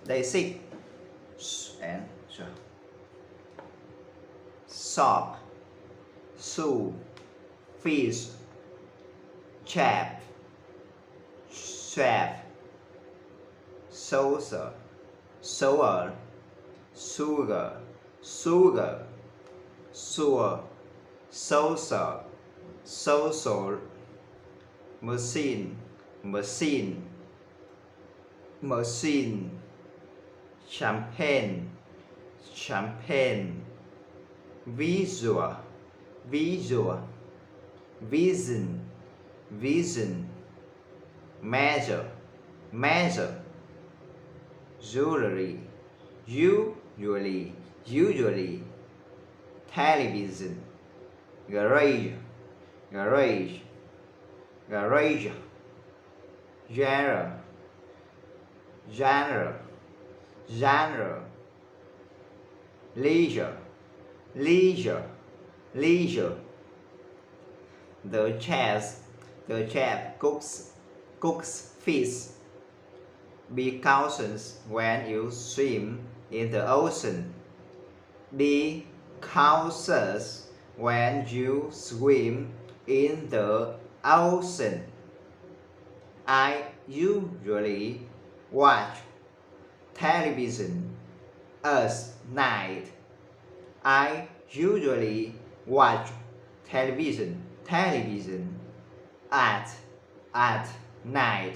ได้sick and sock sue fish chap chap saucer sour sugar sugar sour saucer saucer machine machine machine champagne champagne visual visual vision vision measure measure jewelry usually usually television garage garage garage genre genre genre leisure leisure leisure the chef cooks fish be cautious when you swim in the ocean be cautious when you swim in the ocean I usually watch television at night I usually watch television at night